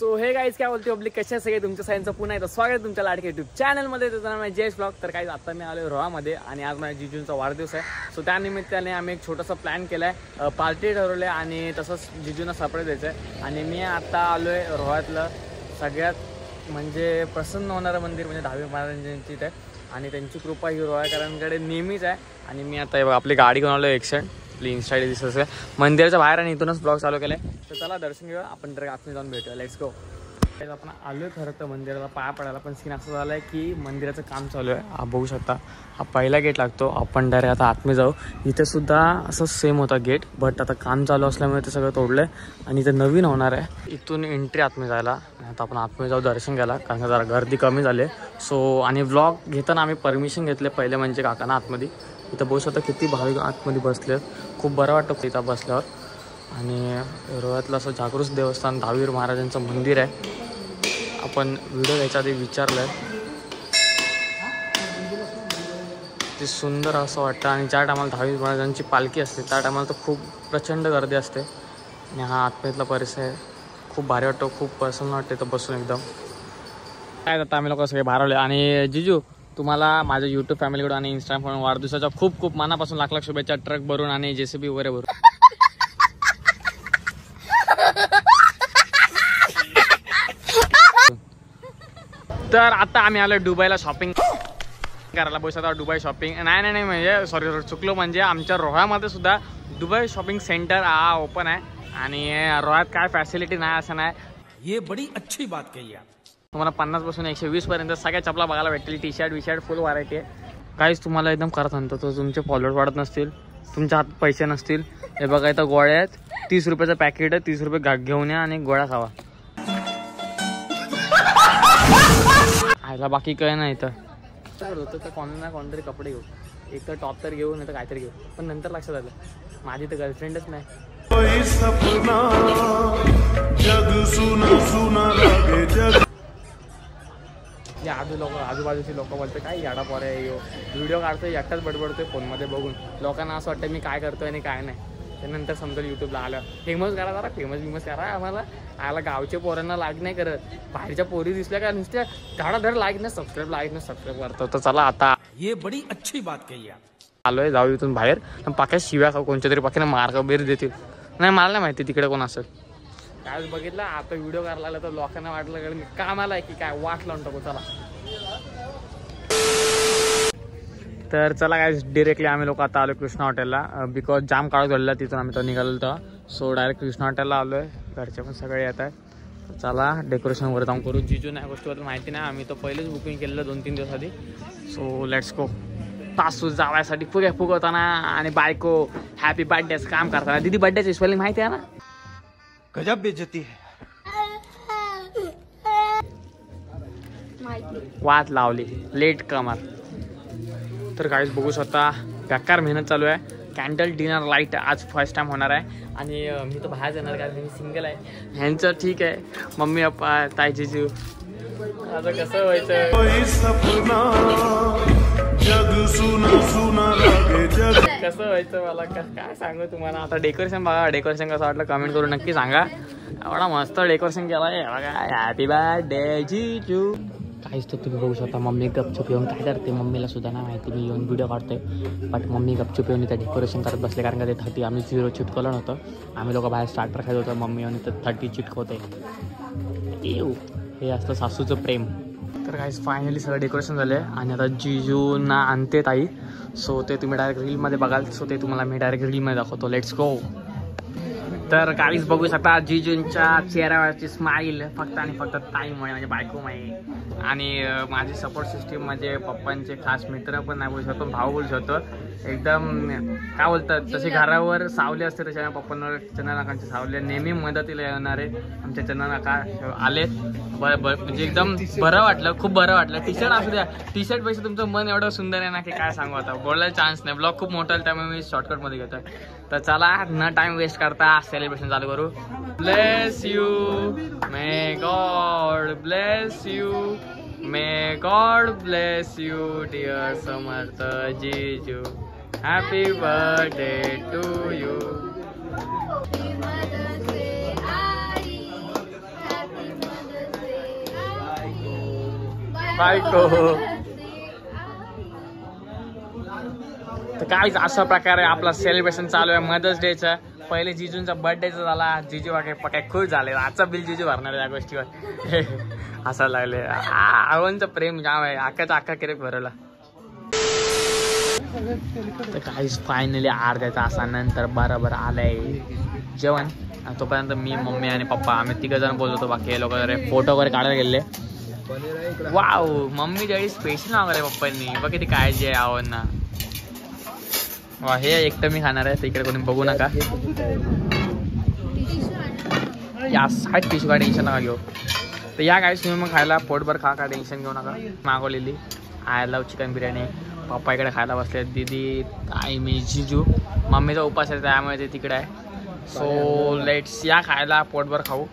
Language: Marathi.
सो हे गाईज काय बोलते पब्लिक, कशा सगळे तुमच्या सगळ्यांचं पुन्हा एकदा स्वागत आहे तुमच्या लाडके युट्यूब चॅनलमध्ये. त्याचं नाव आहे जयेश ब्लॉग. तर काही आता मी आलो रोहामध्ये आणि आज माझ्या जिजूंचा वाढदिवस आहे. सो त्यानिमित्ताने आम्ही एक छोटासा प्लॅन केला आहे, पार्टी ठरवलं आहे आणि तसंच जिजूंना सरप्राईज द्यायचं आहे. आणि मी आता आलो आहे रोहातलं सगळ्यात म्हणजे प्रसन्न होणारं मंदिर म्हणजे दहावी महाराजांची इथे, आणि त्यांची कृपा ही रोहाकरांकडे नेहमीच आहे. आणि मी आता आपली गाडी घेऊन आलो एक्सेंट, आपली इन्स्टा दिसत आहे मंदिराच्या बाहेर, आणि इथूनच ब्लॉग चालू केला आहे. तर चला दर्शन घेऊया, आपण तर आतमध्ये जाऊन भेटूया. Let's go. आपण आलो आहे खरं तर मंदिराला पाया पडायला, पण सीन असं झालं आहे की मंदिराचं काम चालू आहे. हा बघू शकता, हा पहिला गेट लागतो. आपण डायरेक्ट आता आतमध्ये जाऊ. इथे सुद्धा असं सेम होता गेट, बट आता काम चालू असल्यामुळे ते सगळं तोडलं आहे आणि इथे नवीन होणार आहे. इथून एंट्री आतमध्ये जायला. आता आपण आतमध्ये जाऊ दर्शन घ्यायला, कारण का जरा गर्दी कमी झाली आहे. सो आणि व्लॉग घेताना आम्ही परमिशन घेतले पहिले, म्हणजे काकांना आतमध्ये. इथं बघू शकता किती भाविक आतमध्ये बसले आहेत. खूप बरं वाटतं इथं बसल्यावर. आणि रोह्यातलं असं जागृत देवस्थान दहावीर महाराजांचं मंदिर आहे. आपण व्हिडिओ घ्यायच्या आधी विचारलं आहे, ते सुंदर असं वाटतं. आणि ज्या टायमाला दहावीर महाराजांची पालखी असते त्या टायमाला तर खूप प्रचंड गर्दी असते. आणि हा आतमधला परिसर आहे, खूप भारी वाटतो, खूप प्रसन्न वाटते इथं बसून एकदम. काय आता आम्ही लोक सगळे बाहेर आले. आणि जिजू, तुम्हाला माझ्या यूट्यूब फॅमिलीकडून आणि इंस्टाग्राम वाढदिवसाच्या खूप खूप मनापासून लाख लाख शुभेच्छा. ट्रक भरून आणि JCB वगैरे भरून. तर आता आम्ही आलो दुबईला शॉपिंग करायला. बघू शकता दुबई शॉपिंग नाही म्हणजे सॉरी चुकलो, म्हणजे आमच्या रोह्यामध्ये सुद्धा दुबई शॉपिंग सेंटर हा ओपन आहे. आणि रोह्यात काय फॅसिलिटी नाही असं नाही. ये बड़ी अच्छी बात कही आप. तुम्हाला 50 पासून 120 पर्यंत सगळ्या चपला बघायला भेटतील. टी शर्ट फुल व्हरायटी आहे. काहीच तुम्हाला एकदम खरं सांगतो, तो तुमचे फॉलोअर्स वाढत नसतील, तुमच्या हात पैसे नसतील. हे बघा इथं गोळ्या आहेत, 30 रुपयाचं पॅकेट आहे. 30 रुपये घेऊन या आणि गोळ्या खावा. आयला बाकी काय नाही. इथं होतं तर कोणतरी कपडे घेऊ, एक तर टॉप तर घेऊ, नाही तर काहीतरी घेऊ. पण नंतर लक्षात आलं माझी तर गर्लफ्रेंडच नाही. आजूबाजूची लोक बोलते काय याडा पोर आहे यो, व्हिडिओ काढतोय एकटाच बडबडतोय फोनमध्ये बघून. लोकांना असं वाटतं मी काय करतोय आणि काय नाही. त्यानंतर समजेल युट्यूबला आलं फेमस करा, जरा फेमस करा आम्हाला. आला गावच्या पोरांना लाईक नाही करत, बाहेरच्या पोरी दिसल्या का नुसत्या धडाधड लाईक नाही सबस्क्राईब करतो. तर चला आता ये बड़ी अच्छी बात कही आप. आलोय, जाऊ इथून बाहेर. पाक्या शिव्या कोणत्या तरी पाक्याने मार्क वगैरे देतील. नाही मला नाही माहिती तिकडे कोण असेल. काय बघितलं आता व्हिडिओ करायला लागला तर लोकांना वाटलं मी कामाला आहे की काय, वाट लावून टाकू. चला तर चला काय डिरेक्टली आम्ही लोक आता आलो कृष्णा हॉटेलला, बिकॉज जाम काळ झालेला तिथून आम्ही तो निघालो तेव्हा. सो डायरेक्ट कृष्णा हॉटेलला आलो आहे. घरचे पण सगळे येत आहेत. चला डेकोरेशन वगैरे जाऊन करू. जिजू नाही गोष्टीबद्दल माहिती नाही, आम्ही तो पहिलेच बुकिंग केलेलं 2-3 दिवस आधी. So let's go. तासू जावायसाठी फुगवताना आणि बायको हॅपी बर्थडेचं काम करताना. दीदी बर्थडेची स्पेलिंग माहिती आहे ना? गजब बेइज्जती है. वाट लावली लेट कमर. तर काहीच बघू शकता बेकार मेहनत चालू आहे. कॅन्डल डिनर लाईट आज फर्स्ट टाइम होणार आहे. आणि मी तर बाहेर जाणार कारण मी सिंगल आहे. ह्यांचं ठीक आहे, मम्मी पप्पा ताई जिजू. आता कसं व्हायचं, कसं व्हायचं मला काय सांगू तुम्हाला. आता डेकोरेशन बघा, डेकोरेशन कसं वाटलं कमेंट करून नक्की सांगा. एवढा मस्त डेकोरेशन केलं आहे बघा. हॅपी बर्थडे जिजू. काहीच तर तुम्ही बघू शकता मम्मी गपचूप येऊन काय करते, मम्मीला सुद्धा नाही माहिती मी येऊन व्हिडिओ काढतोय. बट मम्मी गपचूप येऊन इथं डेकोरेशन करत बसले, कारण का ते 30 आम्ही 0 चिटकवलं नव्हतं. आम्ही लोक बाहेर स्टार्टर खायचं होतं, मम्मी येऊन इथं 30 चिटकवते. येऊ हे असतं सासूचं प्रेम. तर काहीच फायनली सगळं डेकोरेशन झालं आहे. आणि आता जिजूंना आणते ताई. सो ते तुम्ही डायरेक्ट रीलमध्ये बघाल. सो ते तुम्हाला मी डायरेक्ट रीलमध्ये दाखवतो. Let's go. तर काहीच बघू शकता जिजूंच्या चेहऱ्यावरची स्माईल फक्त आणि फक्त ताईमुळे, म्हणजे बायकोमुळे. आणि माझी सपोर्ट सिस्टीम म्हणजे पप्पांचे खास मित्र पण नाही बोलू शकतो, भाऊ बोलू शकतो. एकदम काय बोलतात तशी घरावर सावली असते तशा पप्पांवर चंद्रनाकांची सावली. नेहमी मदतीला येणारे आमच्या चंद्रनाका आले. म्हणजे एकदम बरं वाटलं, खूप बरं वाटलं. टी शर्ट असू द्या, टी शर्ट पेक्षा तुमचं मन एवढं सुंदर आहे ना की काय सांगू. आता बोलायला चान्स नाही, ब्लॉग खूप मोठा आहे त्यामुळे मी शॉर्टकटमध्ये घेतोय. तर चला न टाइम वेस्ट करता सेलिब्रेशन चालू करू. Bless you, may god bless you, may god bless you dear Samarth जिजू. Happy birthday to you. बायको. तर काय अशा प्रकारे आपला सेलिब्रेशन चालू आहे मदर्स डेचं. पहिले जिजूंचा बर्थडेचा झाला, जिजू काय खुश झाले. आजचा बिल जिजू भरणार या गोष्टीवर हसायला लागले. आवनचं प्रेम जाम आहे, अख्खाचा अख्खा केक भरवला. तर काहीच फायनली अर्ध्या तासानंतर बरोबर आलंय जेवण. तोपर्यंत मी मम्मी आणि पप्पा आम्ही 3 जण बोलतो. बाकी लोक फोटो वगैरे काढायला गेले. वाव, मम्मी ज्यावेळी स्पेशल वगैरे पप्पांनी बघ किती काळजी आहे आवडना. वा, हे एकटं मी खाणार आहे, इकडे कोणी बघू नका. या साईड टिश्यू काय टेन्शन नका घेऊ. तर या काय तुम्ही मग खायला पोटभर खा, काय टेन्शन घेऊ नका. मागवलेली आय लव चिकन बिर्याणी. पप्पा इकडे खायला बसले, दीदी आई मी जिजू. मम्मीचा उपास आहे त्यामुळे ते तिकडे आहे. सो लेट्स या खायला, पोटभर खाऊ.